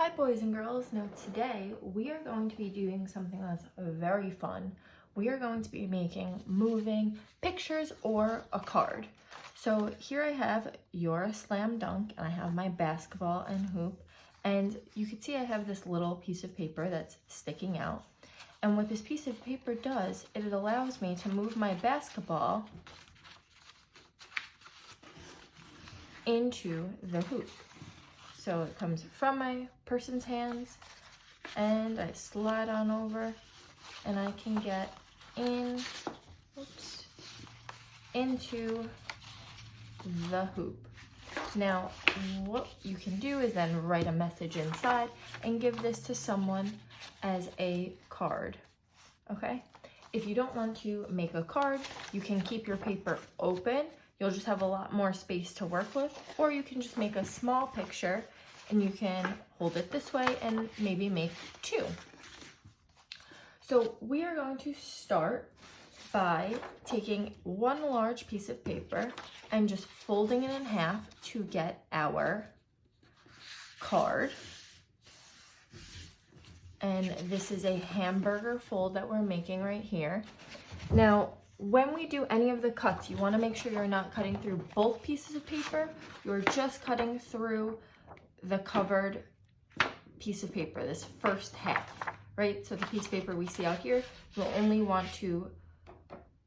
Hi boys and girls. Now today we are going to be doing something that's very fun. We are going to be making moving pictures or a card. So here I have your slam dunk and I have my basketball and hoop, and you can see I have this little piece of paper that's sticking out. And what this piece of paper does, it allows me to move my basketball into the hoop. So it comes from my person's hands and I slide on over and I can get into the hoop. Now, what you can do is then write a message inside and give this to someone as a card, okay? If you don't want to make a card, you can keep your paper open. You'll just have a lot more space to work with, or you can just make a small picture and you can hold it this way and maybe make two. So we are going to start by taking one large piece of paper and just folding it in half to get our card. And this is a hamburger fold that we're making right here. Now, when we do any of the cuts, you want to make sure you're not cutting through both pieces of paper. You're just cutting through the covered piece of paper, this first half, right? So the piece of paper we see out here, you'll only want to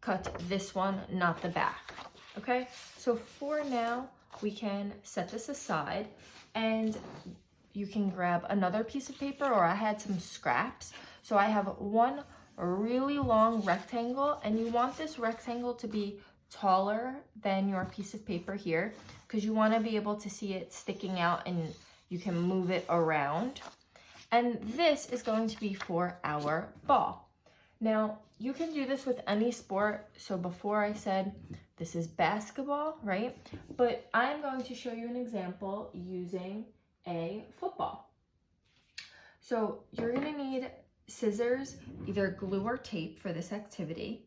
cut this one, not the back, okay? So for now, we can set this aside and you can grab another piece of paper, or I had some scraps. So I have one really long rectangle, and you want this rectangle to be taller than your piece of paper here because you want to be able to see it sticking out and you can move it around. And this is going to be for our ball. Now, you can do this with any sport. So before I said this is basketball, right? But I'm going to show you an example using a football. So you're going to need scissors, either glue or tape for this activity.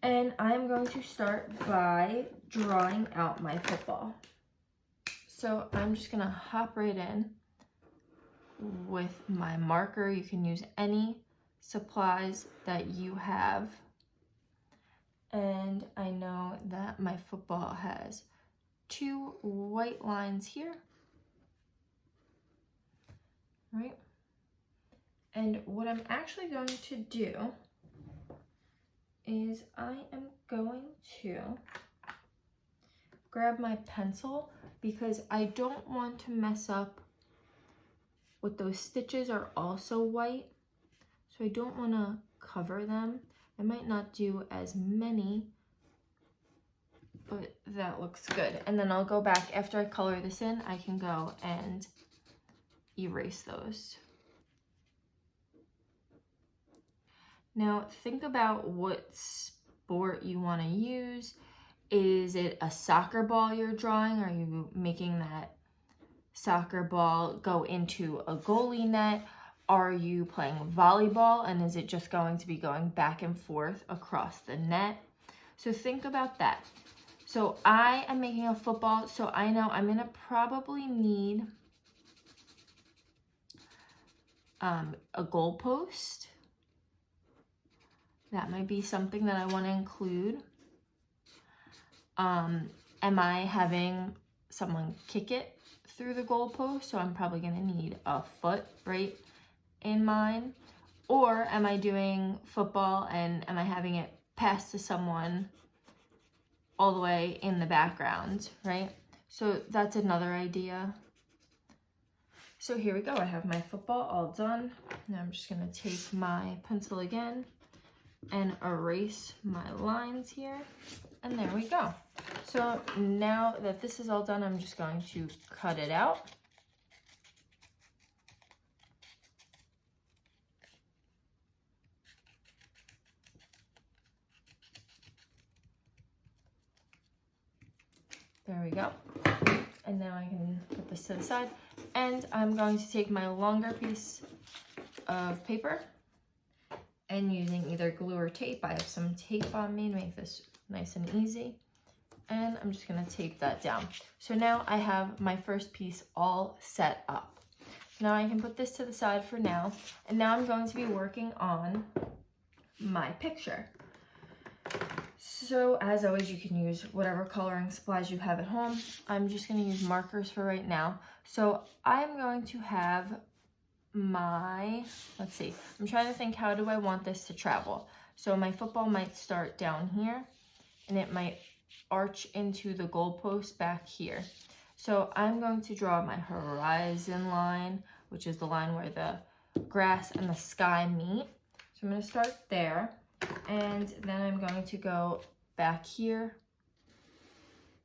And I'm going to start by drawing out my football. So I'm just gonna hop right in with my marker. You can use any supplies that you have. And I know that my football has two white lines here, right? And what I'm actually going to do is I am going to grab my pencil because I don't want to mess up what those stitches are also white. So I don't want to cover them. I might not do as many, but that looks good. And then I'll go back after I color this in, I can go and erase those. Now think about what sport you want to use. Is it a soccer ball you're drawing? Are you making that soccer ball go into a goalie net? Are you playing volleyball and is it just going to be going back and forth across the net? So think about that. So I am making a football, so I know I'm gonna probably need a goal post. That might be something that I want to include. Am I having someone kick it through the goalpost? So I'm probably going to need a foot right in mine. Or am I doing football and am I having it pass to someone all the way in the background, right? So that's another idea. So here we go. I have my football all done. Now I'm just going to take my pencil again and erase my lines here. And there we go. So now that this is all done, I'm just going to cut it out. There we go. And now I can put this to the side. And I'm going to take my longer piece of paper and using either glue or tape. I have some tape on me to make this nice and easy. And I'm just gonna tape that down. So now I have my first piece all set up. So now I can put this to the side for now. And now I'm going to be working on my picture. So as always, you can use whatever coloring supplies you have at home. I'm just going to use markers for right now. So I'm going to have my, let's see, I'm trying to think, how do I want this to travel? So my football might start down here and it might arch into the goalpost back here. So I'm going to draw my horizon line, which is the line where the grass and the sky meet. So I'm going to start there, and then I'm going to go back here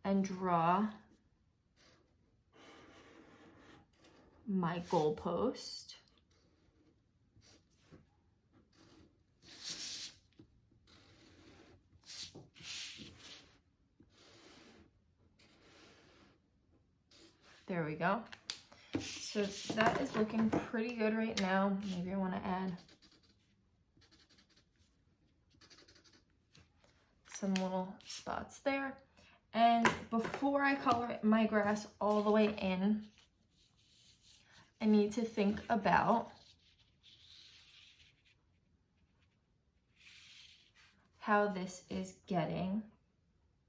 and draw my goalpost. There we go. So that is looking pretty good right now. Maybe I want to add some little spots there. And before I color my grass all the way in, I need to think about how this is getting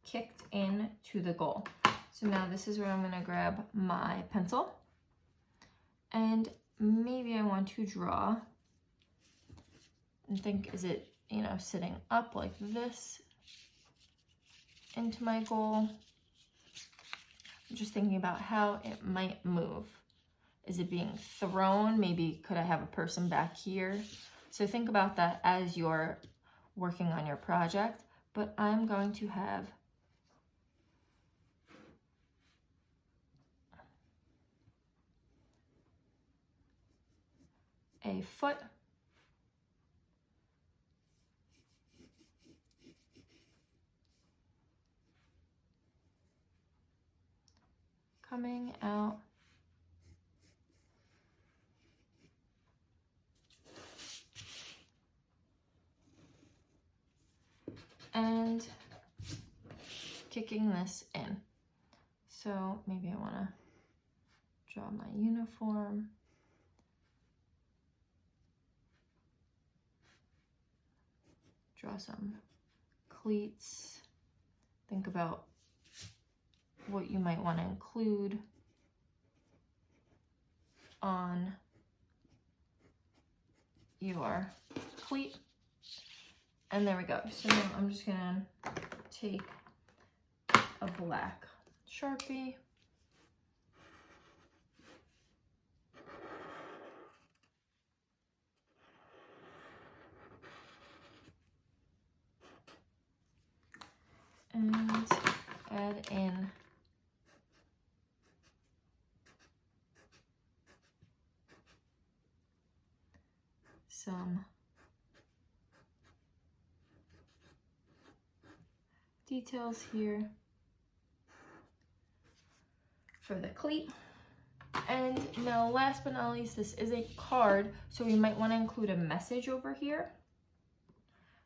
kicked in to the goal. So now this is where I'm going to grab my pencil, and maybe I want to draw and think, is it, you know, sitting up like this into my goal? I'm just thinking about how it might move. Is it being thrown? Maybe could I have a person back here? So think about that as you're working on your project. But I'm going to have a foot coming out and kicking this in. So maybe I want to draw my uniform. Draw some cleats. Think about what you might want to include on your cleat. And there we go. So now I'm just gonna take a black Sharpie. And add in some details here for the cleat. And now last but not least, this is a card, so we might want to include a message over here.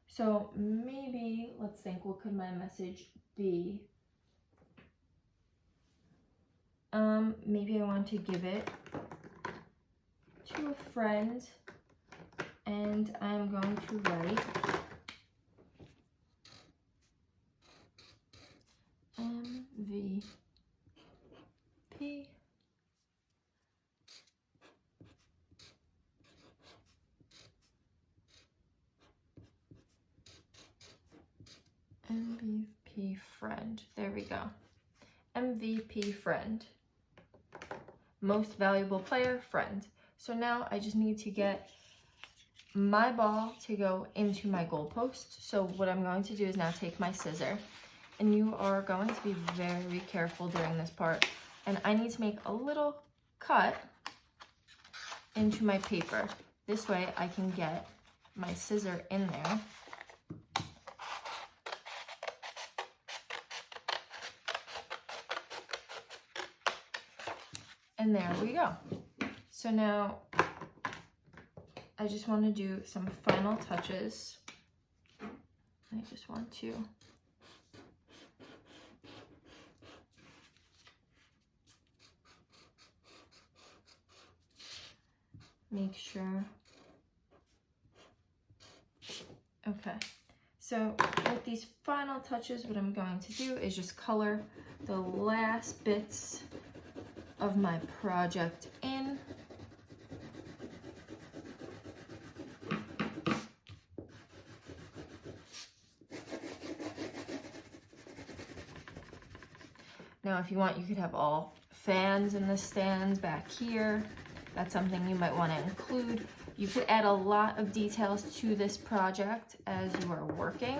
So maybe, let's think, what could my message be? Maybe I want to give it to a friend, and I'm going to write MVP. MVP friend. There we go. MVP friend. Most valuable player, friend. So now I just need to get my ball to go into my goalpost. So what I'm going to do is now take my scissor, and you are going to be very careful during this part. And I need to make a little cut into my paper. This way I can get my scissor in there. And there we go. So now I just want to do some final touches. I just want to make sure. Okay, so with these final touches, what I'm going to do is just color the last bits of my project in. Now, if you want, you could have all fans in the stands back here. That's something you might want to include. You could add a lot of details to this project as you are working.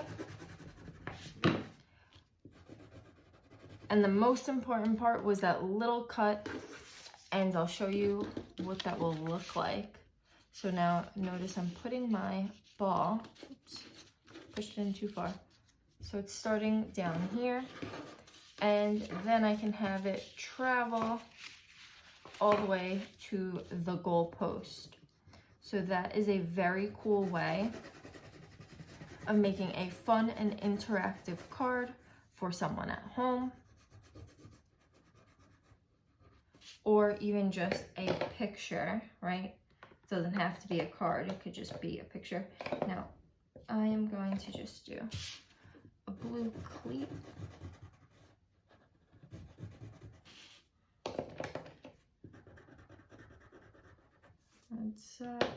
And the most important part was that little cut, and I'll show you what that will look like. So now notice I'm putting my ball, oops, pushed it in too far. So it's starting down here, and then I can have it travel all the way to the goal post. So that is a very cool way of making a fun and interactive card for someone at home, or even just a picture, right? It doesn't have to be a card, it could just be a picture. Now, I am going to just do a blue cleat. One sec.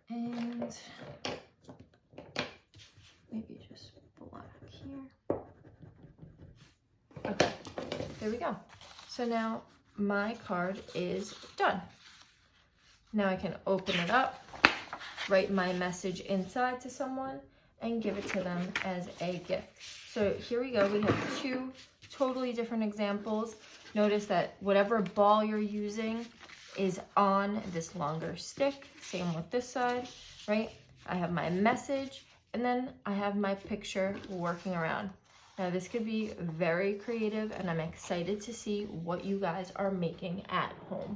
And maybe just black here. Okay, there we go. So now my card is done. Now I can open it up, write my message inside to someone, and give it to them as a gift. So here we go. We have two totally different examples. Notice that whatever ball you're using is on this longer stick. Same with this side, right? I have my message, and then I have my picture working around. Now this could be very creative, and I'm excited to see what you guys are making at home.